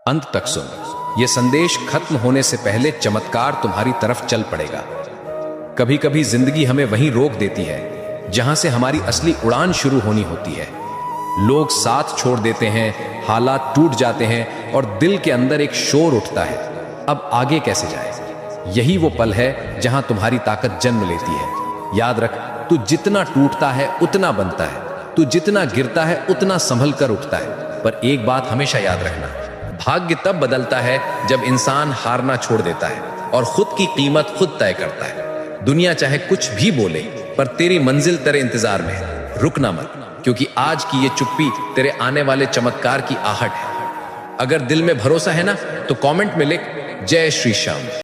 अंत तक सुन, ये संदेश खत्म होने से पहले चमत्कार तुम्हारी तरफ चल पड़ेगा। कभी कभी जिंदगी हमें वहीं रोक देती है जहां से हमारी असली उड़ान शुरू होनी होती है। लोग साथ छोड़ देते हैं, हालात टूट जाते हैं और दिल के अंदर एक शोर उठता है, अब आगे कैसे जाए। यही वो पल है जहां तुम्हारी ताकत जन्म लेती है। याद रख, तू जितना टूटता है उतना बनता है, तू जितना गिरता है उतना संभल कर उठता है। पर एक बात हमेशा याद रखना, भाग्य तब बदलता है जब इंसान हारना छोड़ देता है और खुद की कीमत खुद तय करता है। दुनिया चाहे कुछ भी बोले, पर तेरी मंजिल तेरे इंतजार में है। रुकना मत, क्योंकि आज की ये चुप्पी तेरे आने वाले चमत्कार की आहट है। अगर दिल में भरोसा है ना, तो कमेंट में लिख जय श्री श्याम।